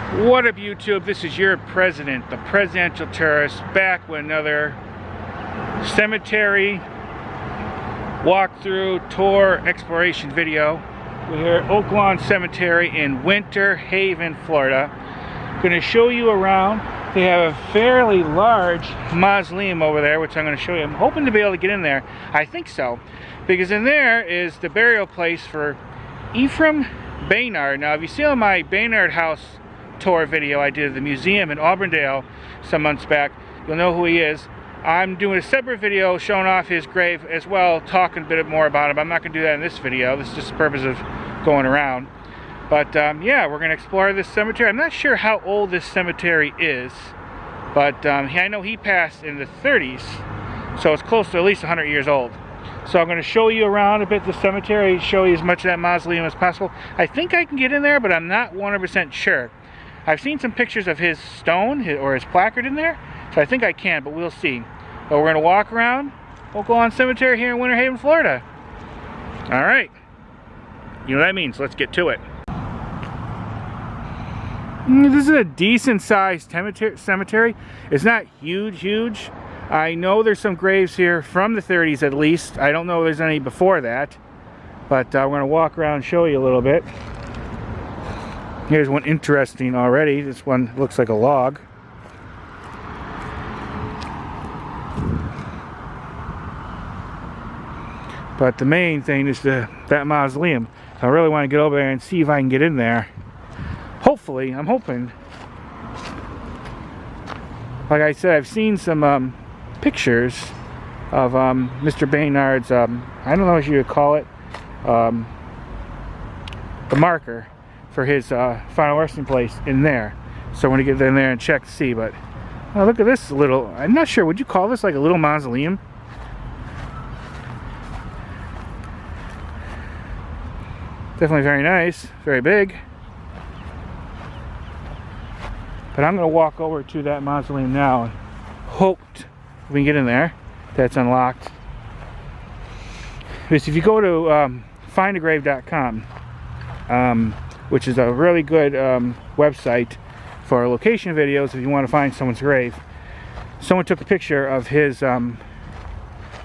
What up, YouTube? This is your president, the presidential tourist, back with another cemetery walkthrough tour exploration video. We're here at Oaklawn Cemetery in Winter Haven, Florida. Going to show you around. They have a fairly large mausoleum over there, which I'm going to show you. I'm hoping to be able to get in there. I think so, because in there is the burial place for Ephraim Baynard. Now, if you see on my Baynard house tour video I did at the museum in Auburndale some months back, you'll know who he is. I'm doing a separate video showing off his grave as well, talking a bit more about him. I'm not going to do that in this video. This is just the purpose of going around. But yeah, we're going to explore this cemetery. I'm not sure how old this cemetery is, but I know he passed in the 30s, so it's close to at least 100 years old. So I'm going to show you around a bit the cemetery, show you as much of that mausoleum as possible. I think I can get in there, but I'm not 100% sure. I've seen some pictures of his stone or his placard in there, so I think I can, but we'll see. But we're going to walk around Oaklawn Cemetery here in Winter Haven, Florida. Alright. You know what that means. Let's get to it. This is a decent sized cemetery. It's not huge. I know there's some graves here from the 30s at least. I don't know if there's any before that. But we're going to walk around and show you a little bit. Here's one interesting already. This one looks like a log. But the main thing is that mausoleum. I really want to get over there and see if I can get in there. Hopefully, I'm hoping. Like I said, I've seen some pictures of Mr. Baynard's, I don't know what you would call it, the marker for his final resting place in there. So I want to get in there and check to see. But oh, look at this little, I'm not sure, would you call this like a little mausoleum? Definitely very nice, very big. But I'm going to walk over to that mausoleum now and hope we can get in there. That's unlocked. Because if you go to findagrave.com, which is a really good website for location videos if you want to find someone's grave, someone took a picture of his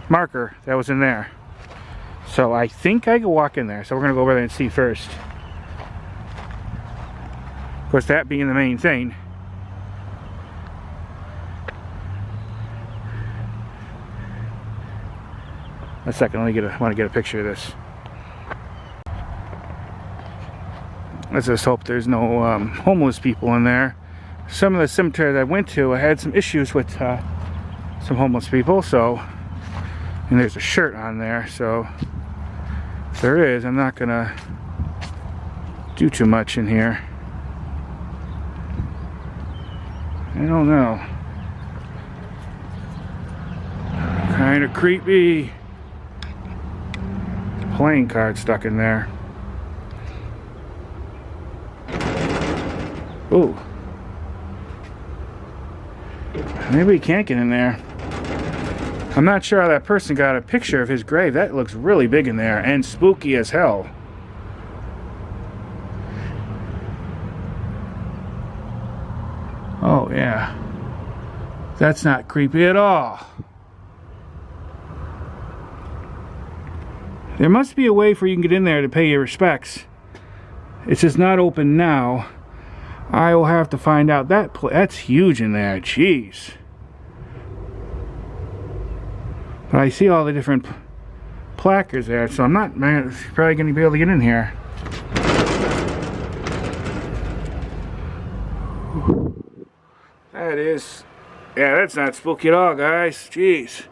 marker that was in there. So I think I can walk in there. So we're going to go over there and see first. Of course, that being the main thing. A second, let me want to get a picture of this. Let's just hope there's no homeless people in there. Some of the cemeteries I went to, I had some issues with some homeless people, so, and there's a shirt on there, so if there is, I'm not gonna do too much in here. I don't know. Kind of creepy. Playing card stuck in there. Ooh. Maybe we can't get in there. I'm not sure how that person got a picture of his grave. That looks really big in there and spooky as hell. Oh yeah. That's not creepy at all. There must be a way for you can get in there to pay your respects. It's just not open now. I will have to find out. That's huge in there. Jeez. But I see all the different placards there, so I'm not probably going to be able to get in here. That is... yeah, that's not spooky at all, guys. Jeez.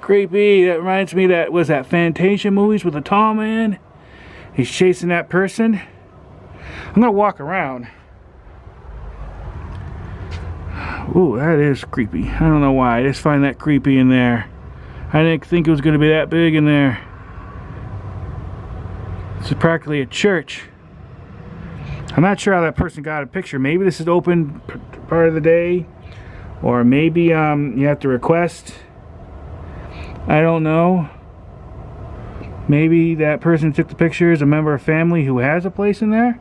Creepy. That reminds me that was that Fantasia movies with the tall man. He's chasing that person. I'm gonna walk around. Ooh, that is creepy. I don't know why. I just find that creepy in there. I didn't think it was gonna be that big in there. This is practically a church. I'm not sure how that person got a picture. Maybe this is open part of the day, or maybe you have to request. I don't know. Maybe that person who took the picture is a member of family who has a place in there.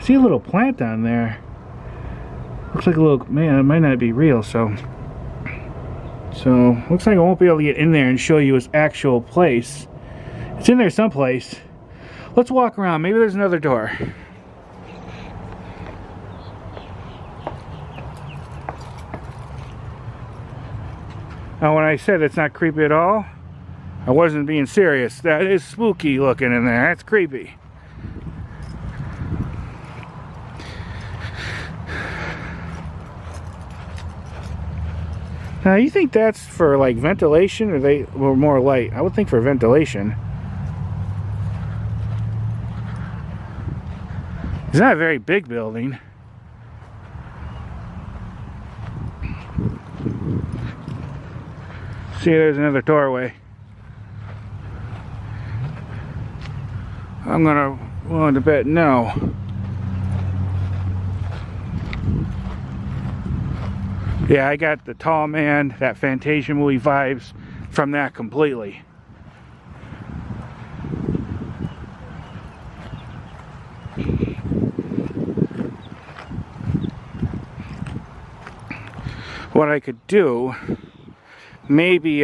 See a little plant on there. Looks like a little, man, it might not be real, so looks like I won't be able to get in there and show you its actual place. It's in there someplace. Let's walk around. Maybe there's another door. Now, when I said it's not creepy at all, I wasn't being serious. That is spooky looking in there. That's creepy. Now, you think that's for like ventilation, or they were more light? I would think for ventilation. It's not a very big building. See, there's another doorway. I'm gonna willing to bet no. Yeah, I got the Tall Man, that Fantasia movie vibes from that completely. What I could do, maybe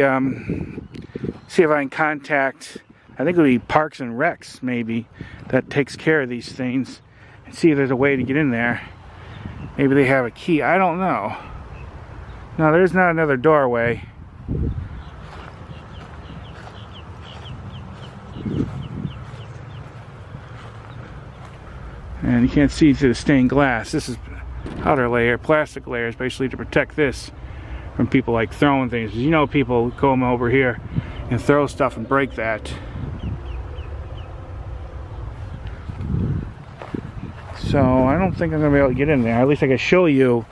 see if I can contact, I think it would be Parks and Recs maybe, that takes care of these things, and see if there's a way to get in there. Maybe they have a key, I don't know. No, there's not another doorway. And you can't see through the stained glass. This is outer layer, plastic layers, basically to protect this from people like throwing things. You know, people come over here and throw stuff and break that. So I don't think I'm gonna be able to get in there. At least I can show you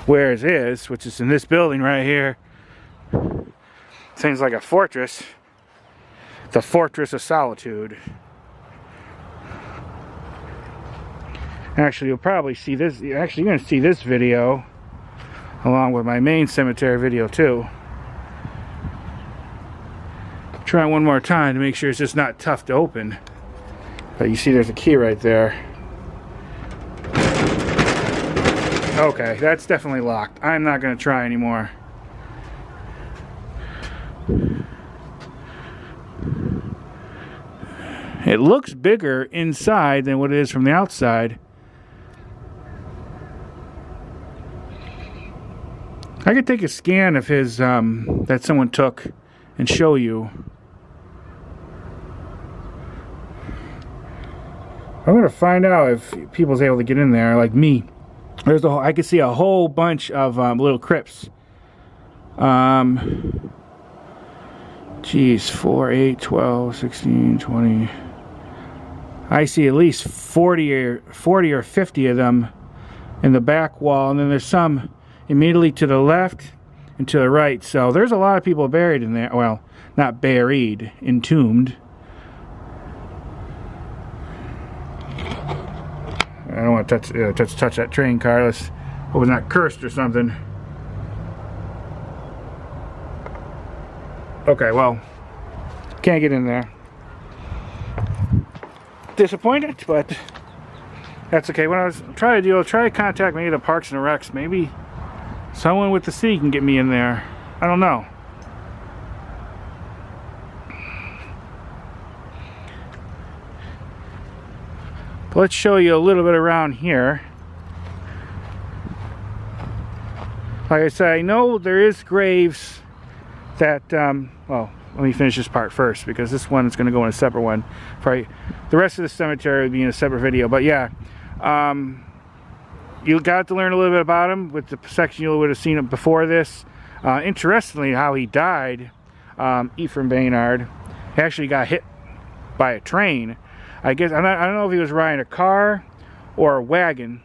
where it is, which is in this building right here. Seems like a fortress. The Fortress of Solitude. Actually, you'll probably see this. Actually, you're going to see this video along with my main cemetery video too. Try one more time to make sure it's just not tough to open. But you see there's a key right there. Okay, that's definitely locked. I'm not going to try anymore. It looks bigger inside than what it is from the outside. I could take a scan of his that someone took and show you. I'm gonna find out if people's able to get in there, like me. There's I could see a whole bunch of little crypts. Geez, 4, 8, 12, 16, 20. I see at least 40 or 50 of them in the back wall, and then there's some immediately to the left and to the right. So there's a lot of people buried in there. Well, not buried, entombed. I don't want to touch that train car. Let's hope it's not cursed or something. Okay, well, can't get in there. Disappointed, but that's okay. What I was trying to do, I'll try to contact maybe the Parks and Recs. Maybe someone with the C can get me in there. I don't know. But let's show you a little bit around here. Like I said, I know there is graves that, well, let me finish this part first, because this one is going to go in a separate one. Probably the rest of the cemetery would be in a separate video. But yeah, you got to learn a little bit about him with the section you would have seen it before this. Interestingly, how he died, Ephraim Baynard, he actually got hit by a train. I guess I don't know if he was riding a car or a wagon,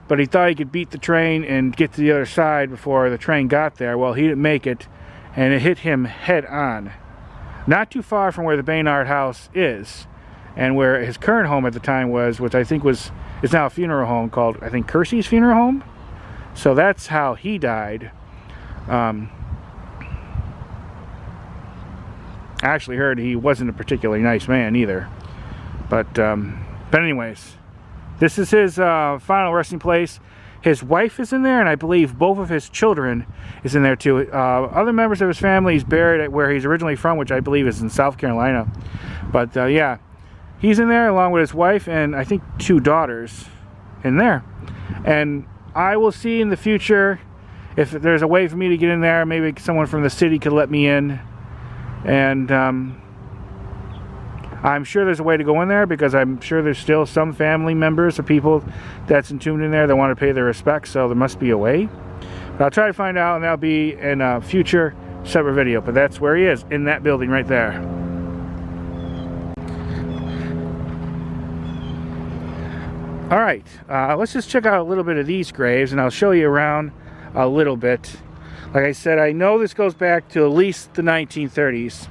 but he thought he could beat the train and get to the other side before the train got there. Well, he didn't make it, and it hit him head on. Not too far from where the Baynard house is, and where his current home at the time was, which I think is now a funeral home called, I think, Kersey's Funeral Home. So that's how he died. I actually heard he wasn't a particularly nice man either. But anyways, This is his final resting place. His wife is in there, and I believe both of his children is in there too. Other members of his family, he's buried at where he's originally from, which I believe is in South Carolina. But yeah, he's in there along with his wife and I think 2 daughters in there. And I will see in the future if there's a way for me to get in there. Maybe someone from the city could let me in. And I'm sure there's a way to go in there, because I'm sure there's still some family members or people that's entombed in there that want to pay their respects, so there must be a way. But I'll try to find out, and that'll be in a future separate video. But that's where he is, in that building right there. Alright, let's just check out a little bit of these graves, and I'll show you around a little bit. Like I said, I know this goes back to at least the 1930s.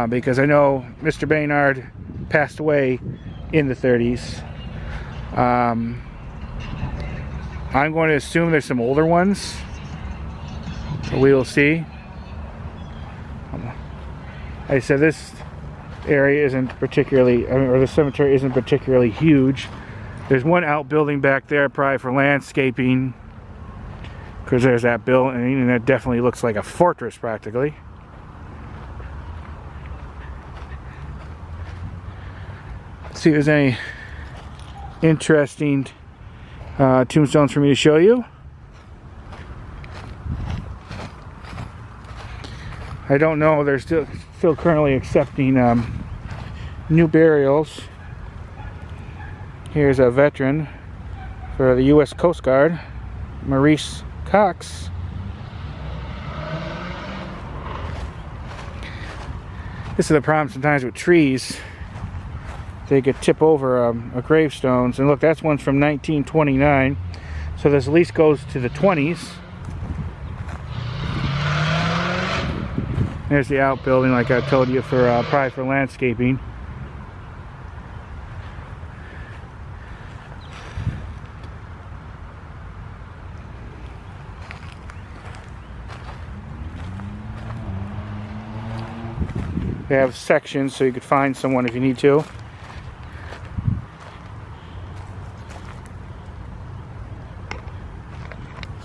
Because I know Mr. Baynard passed away in the 30s. I'm going to assume there's some older ones. We will see. Like I said, this area isn't particularly, or the cemetery isn't particularly huge. There's one outbuilding back there, probably for landscaping, because there's that building, and that definitely looks like a fortress practically. See if there's any interesting tombstones for me to show you. I don't know, they're still currently accepting new burials. Here's a veteran for the U.S. Coast Guard, Maurice Cox. This is the problem sometimes with trees. They could tip over a gravestones. And look, that's one from 1929. So this at least goes to the 20s. There's the outbuilding, like I told you, for probably for landscaping. They have sections so you could find someone if you need to.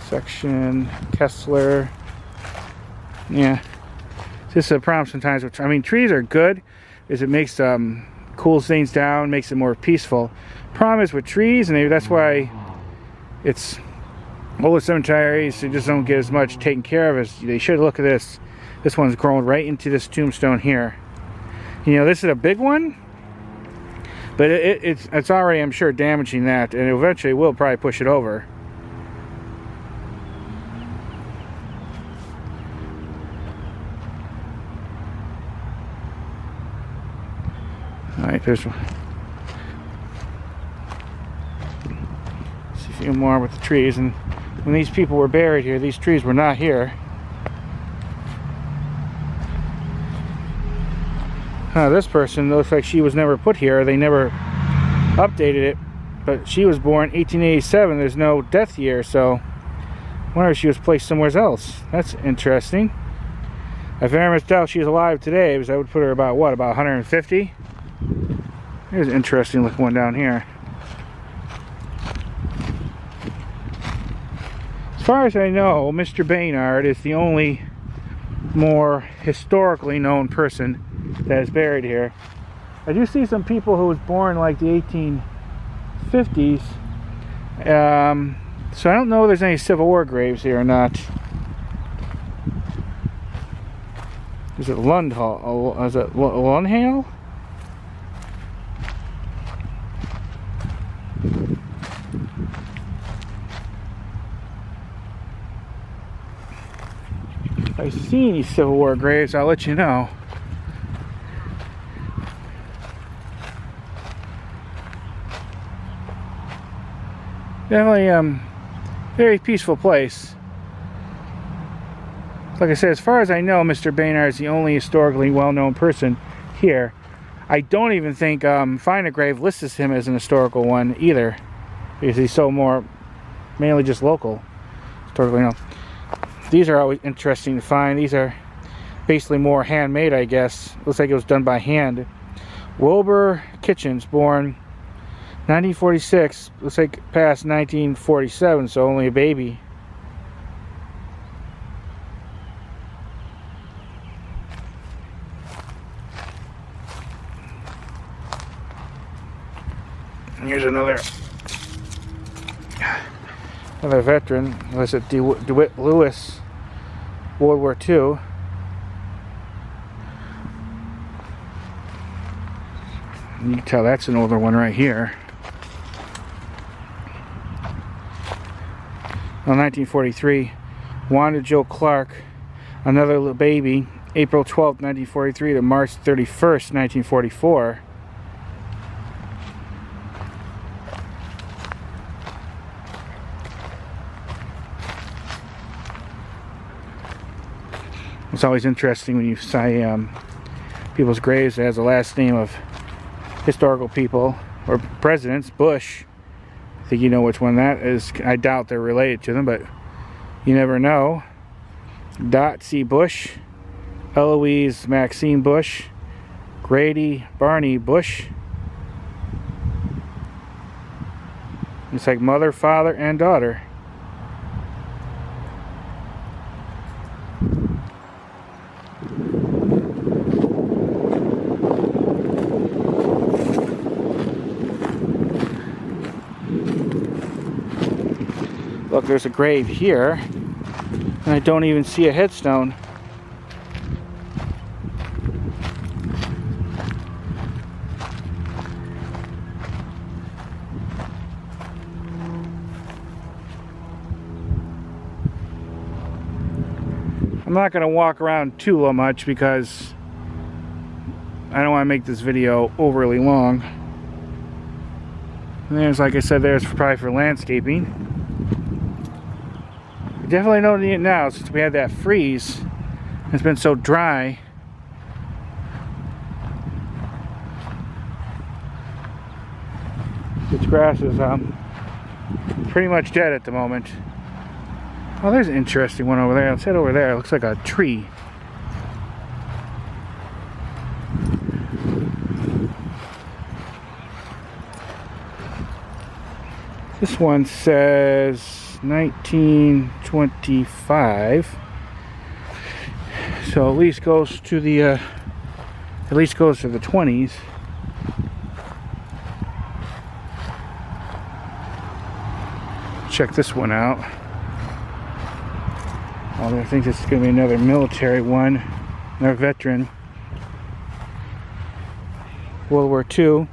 Section, Kessler. Yeah, this is a problem sometimes. I mean, trees are good, is it makes cools things down, makes it more peaceful. Problem is with trees, and maybe that's why it's older cemeteries, they just don't get as much taken care of as they should. Look at this. This one's grown right into this tombstone here. You know, this is a big one, but it's already, I'm sure, damaging that, and eventually will probably push it over. Alright, there's one. See a few more with the trees. And when these people were buried here, these trees were not here. This person looks like she was never put here. They never updated it, but she was born 1887. There's no death year, so I wonder if she was placed somewhere else. That's interesting. I very much doubt she's alive today, because I would put her about, what, about 150? Here's an interesting looking one down here. As far as I know, Mr. Baynard is the only more historically known person that is buried here. I do see some people who was born like the 1850s. So I don't know if there's any Civil War graves here or not. Is it Lundhall? Is it Lundhale? If I see any Civil War graves, I'll let you know. Definitely very peaceful place. Like I said, as far as I know, Mr. Baynard is the only historically well-known person here. I don't even think Find a Grave lists him as an historical one either, because he's so more mainly just local. Historically known. These are always interesting to find. These are basically more handmade, I guess. Looks like it was done by hand. Wilbur Kitchens, born 1946, looks like past 1947, so only a baby. And here's another veteran. Was it DeWitt Lewis, World War II. You can tell that's an older one right here. Well, 1943, Wanda Jo Clark, another little baby, April 12th, 1943 to March 31st, 1944. It's always interesting when you say people's graves that has the last name of historical people or presidents. Bush, I think you know which one that is. I doubt they're related to them, but you never know. Dot C. Bush, Eloise Maxine Bush, Grady Barney Bush. It's like mother, father, and daughter. Look, there's a grave here, and I don't even see a headstone. I'm not going to walk around too much because I don't want to make this video overly long. And there's, like I said, there's probably for landscaping. Definitely don't need it now since we had that freeze. It's been so dry. This grass is pretty much dead at the moment. Oh, there's an interesting one over there. Let's head over there. It looks like a tree. This one says 1925, so at least goes to the 20s. Check this one out. Oh, I think this is going to be another military one, another veteran. World War II.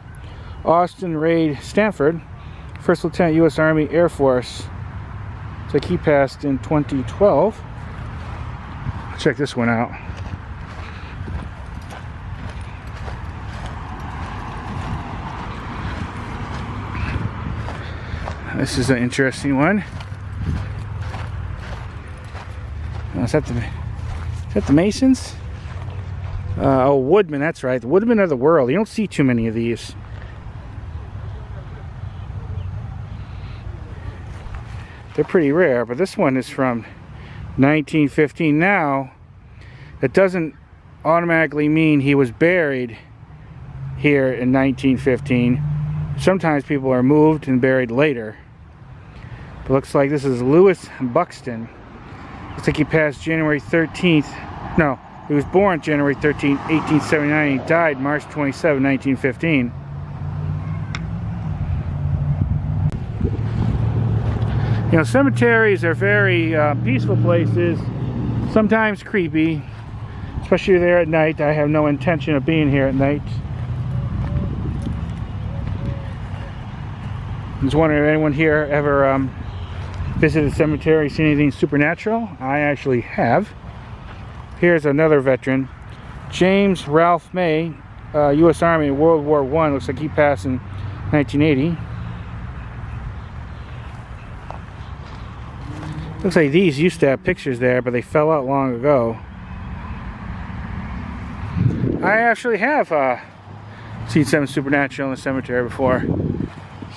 Austin Ray Stanford, First Lieutenant, U.S. Army Air Force. It's like he passed in 2012. Check this one out. This is an interesting one. Is that the Masons? Oh, Woodmen, that's right. The Woodmen of the world. You don't see too many of these. They're pretty rare, but this one is from 1915. Now, that doesn't automatically mean he was buried here in 1915. Sometimes people are moved and buried later. But looks like this is Lewis Buxton. Looks like he passed January 13th. No, he was born January 13th, 1879. He died March 27, 1915. You know, cemeteries are very peaceful places, sometimes creepy, especially there at night. I have no intention of being here at night. I was wondering if anyone here ever visited a cemetery, seen anything supernatural. I actually have. Here's another veteran, James Ralph May, U.S. Army, World War I. Looks like he passed in 1980. Looks like these used to have pictures there, but they fell out long ago. I actually have seen something supernatural in the cemetery before.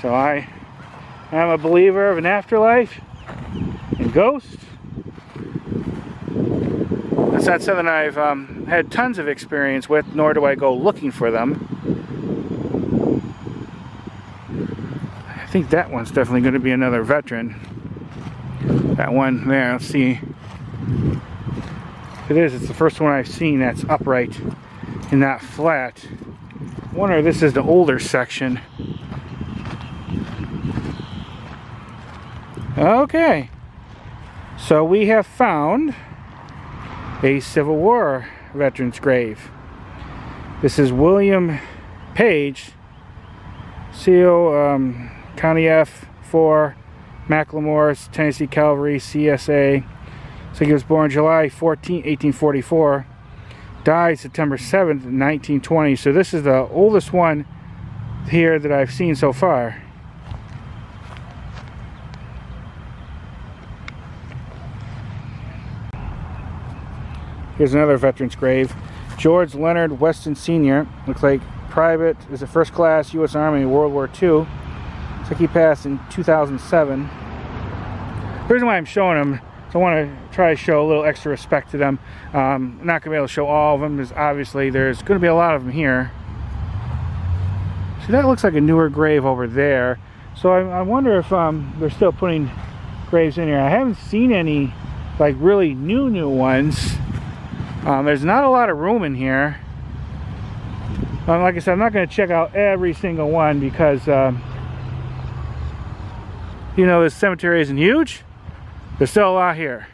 So I am a believer of an afterlife and ghosts. That's not something I've had tons of experience with, nor do I go looking for them. think that one's definitely going to be another veteran. That one there, let's see. It is, it's the first one I've seen that's upright and not flat. I wonder if this is the older section. Okay, so we have found a Civil War veteran's grave. This is William Page, CO, County F4, Macklemore, Tennessee Cavalry, CSA. So he was born July 14, 1844, died September 7th, 1920. So this is the oldest one here that I've seen so far. Here's another veteran's grave. George Leonard Weston Sr. Looks like private, is a first class U.S. Army in World War II. Looks like he passed in 2007. The reason why I'm showing them, so I want to try to show a little extra respect to them. I'm not going to be able to show all of them, because obviously there's going to be a lot of them here. See, that looks like a newer grave over there. So I wonder if they're still putting graves in here. I haven't seen any like really new ones. There's not a lot of room in here. Like I said, I'm not going to check out every single one because you know, this cemetery isn't huge. There's still a lot here.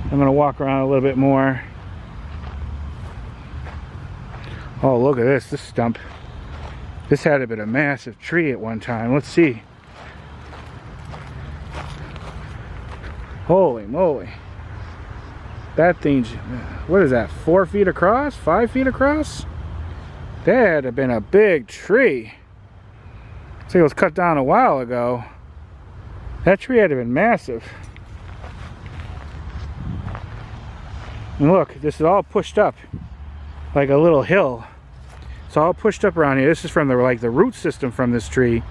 I'm going to walk around a little bit more. Oh, look at this stump. This had been a massive tree at one time. Let's see. Holy moly. That thing's, what is that, 4 feet across? 5 feet across? That had to have been a big tree. Looks like it was cut down a while ago. That tree had to have been massive. And look, this is all pushed up like a little hill. It's all pushed up around here. This is from the root system from this tree.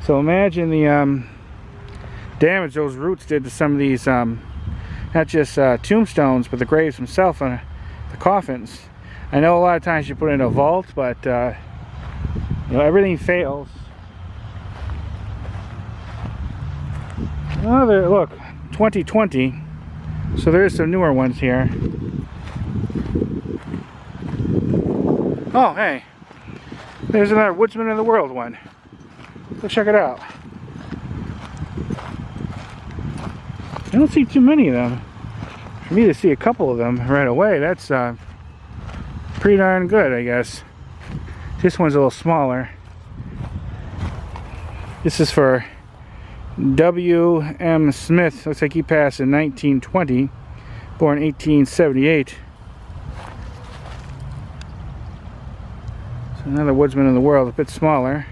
So imagine the damage those roots did to some of these, not just tombstones, but the graves themselves and the coffins. I know a lot of times you put it in a vault, but you know, everything fails. Another look, 2020. So there's some newer ones here. Oh, hey, there's another Woodsman of the World one. Let's check it out. I don't see too many of them. For me to see a couple of them right away, that's pretty darn good, I guess. This one's a little smaller. This is for W.M. Smith. Looks like he passed in 1920, born 1878. So another Woodsman of the World, a bit smaller.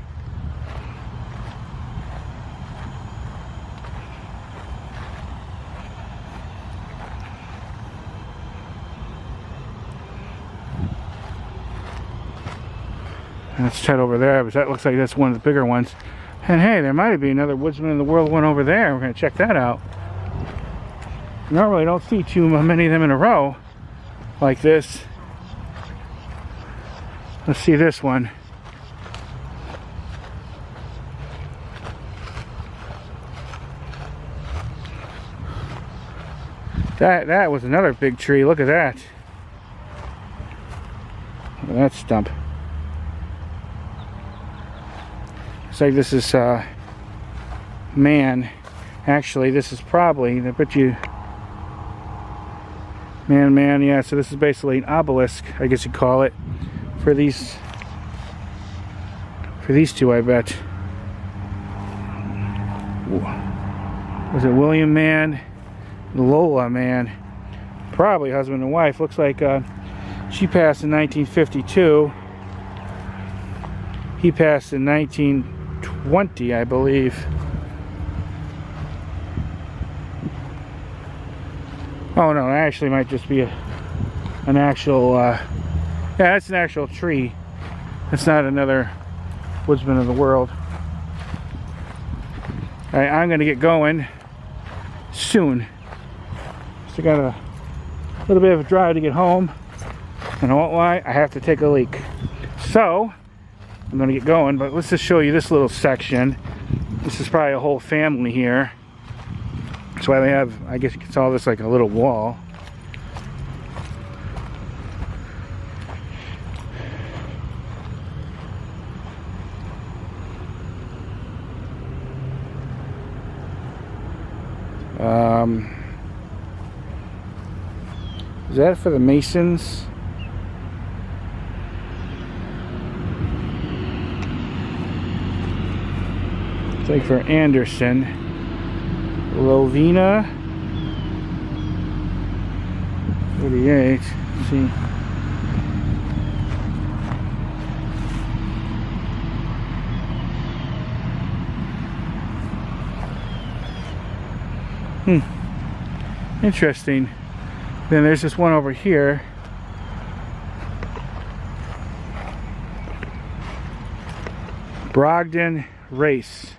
Let's head over there, but that looks like that's one of the bigger ones. And hey, there might be another Woodsman of the World one over there. We're going to check that out. Normally I don't see too many of them in a row like this. Let's see this one. That was another big tree. Look at that. Look at that stump. Looks like this is man. Actually, this is probably, I bet you, man, yeah. So this is basically an obelisk, I guess you'd call it, for these two, I bet. Was it William Mann, Lola Mann? Probably husband and wife. Looks like she passed in 1952. He passed in 1920, I believe. Oh no, that actually might just be an actual, yeah, that's an actual tree. It's not another Woodsman of the World. Alright, I'm going to get going. soon. So I got a little bit of a drive to get home, and I won't lie, I have to take a leak. So I'm gonna get going, but let's just show you this little section. This is probably a whole family here. That's why they have, I guess you could call this like a little wall. Is that for the Masons? It's like for Anderson. Lovina 48. Let's see. Interesting. Then there's this one over here. Brogdon Race.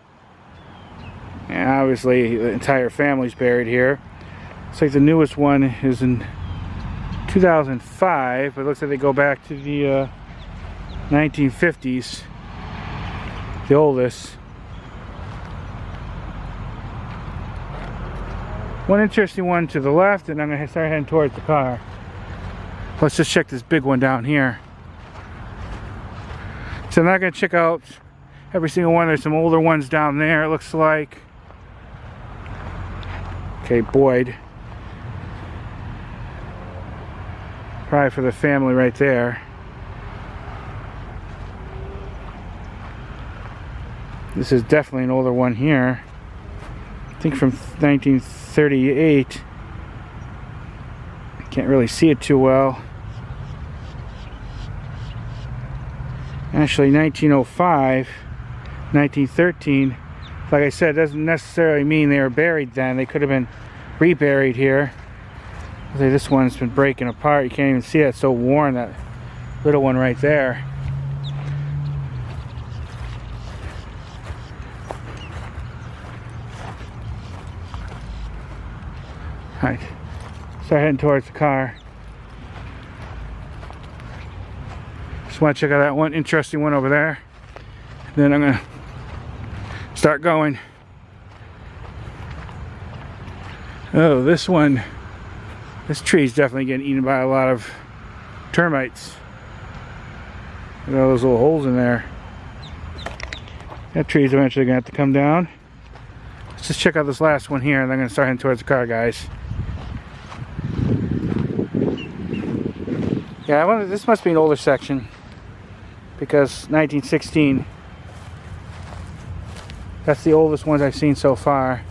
And obviously the entire family's buried here. Looks like the newest one is in 2005, but it looks like they go back to the 1950s. The oldest. One interesting one to the left, and I'm going to start heading towards the car. Let's just check this big one down here. So I'm not going to check out every single one. There's some older ones down there, it looks like. Okay, Boyd. Probably for the family right there. This is definitely an older one here. I think from 1938. Can't really see it too well. Actually 1905, 1913. Like I said, doesn't necessarily mean they were buried then. They could have been reburied here. This one's been breaking apart. You can't even see it. It's so worn, that little one right there. Alright, start heading towards the car. Just want to check out that one interesting one over there. Then I'm going to start going. Oh, this one, this tree's definitely getting eaten by a lot of termites. Look at all those little holes in there. That tree's eventually going to have to come down. Let's just check out this last one here, and then I'm going to start heading towards the car, guys. Yeah, I wonder, this must be an older section, because 1916. That's the oldest ones I've seen so far.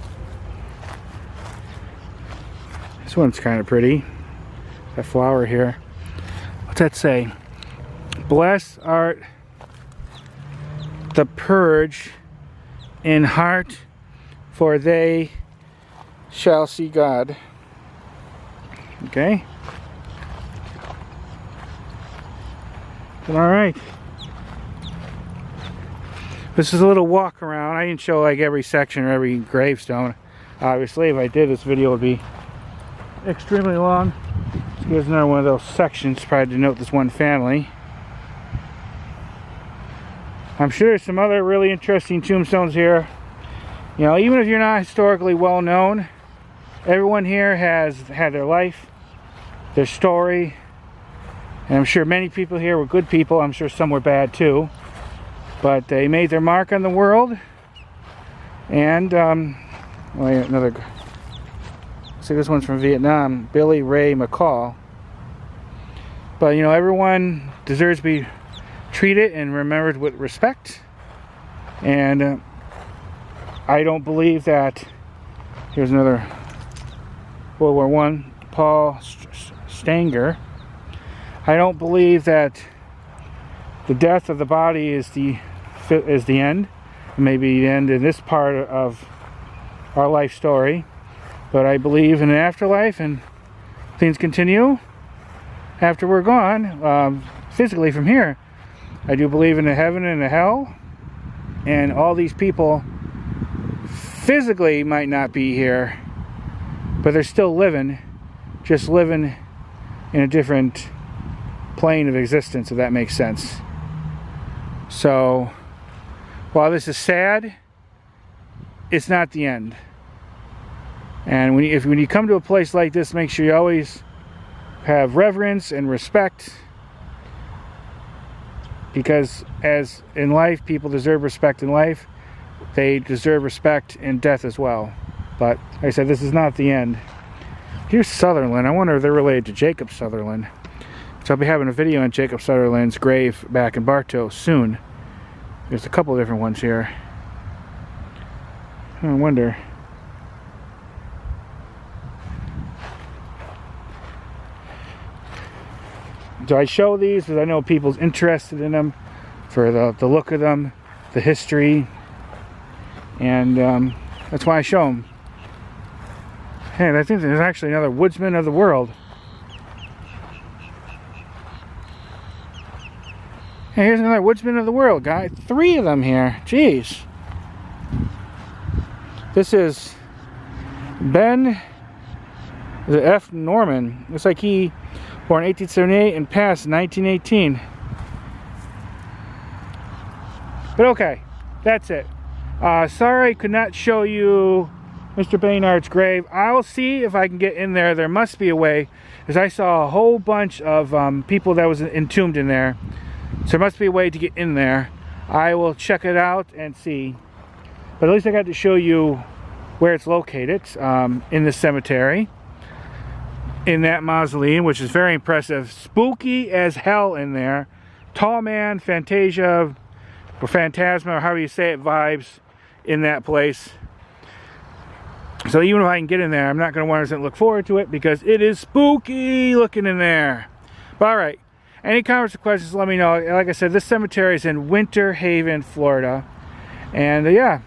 This one's kind of pretty. That flower here. What's that say? Blessed art the purge in heart, for they shall see God. Okay. Alright. This is a little walk around. I didn't show like every section or every gravestone. Obviously, if I did, this video would be extremely long. So here's another one of those sections, probably to denote this one family. I'm sure there's some other really interesting tombstones here. You know, even if you're not historically well known, everyone here has had their life, their story, and I'm sure many people here were good people. I'm sure some were bad too, but they made their mark on the world. And wait, another. See, this one's from Vietnam, Billy Ray McCall. But you know, everyone deserves to be treated and remembered with respect. And I don't believe that. Here's another World War I, Paul Stanger. I don't believe that the death of the body is the end. Maybe the end in this part of our life story. But I believe in an afterlife, and things continue after we're gone, physically from here. I do believe in a heaven and a hell, and all these people physically might not be here, but they're still living, just living in a different plane of existence, if that makes sense. So while this is sad, it's not the end. And when you come to a place like this, make sure you always have reverence and respect, because as in life, people deserve respect in life, they deserve respect in death as well. But like I said, this is not the end. Here's Sutherland. I wonder if they're related to Jacob Sutherland. So I'll be having a video on Jacob Sutherland's grave back in Bartow soon. There's a couple of different ones here. I wonder. So I show these because I know people's interested in them, for the look of them, the history, and that's why I show them. Hey, I think there's actually another woodsman of the world. Hey, here's another woodsman of the world, guy. 3 of them here. Jeez. This is Ben the F. Norman. Looks like he born 1878 and passed in 1918. But okay, that's it. Sorry I could not show you Mr. Baynard's grave. I'll see if I can get in there. There must be a way, because I saw a whole bunch of people that was entombed in there. So there must be a way to get in there. I will check it out and see. But at least I got to show you where it's located, in the cemetery, in that mausoleum, which is very impressive. Spooky as hell in there. Tall man, Fantasia, or Phantasma, or however you say it, vibes in that place. So even if I can get in there, I'm not going to 100% look forward to it, because it is spooky looking in there. But alright, any comments or questions, let me know. Like I said, this cemetery is in Winter Haven, Florida. And yeah.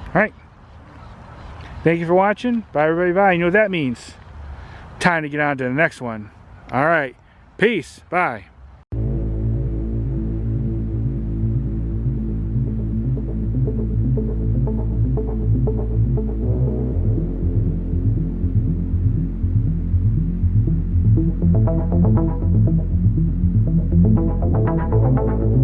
Alright. Thank you for watching. Bye everybody, bye. You know what that means. Time to get on to the next one. Alright. Peace. Bye.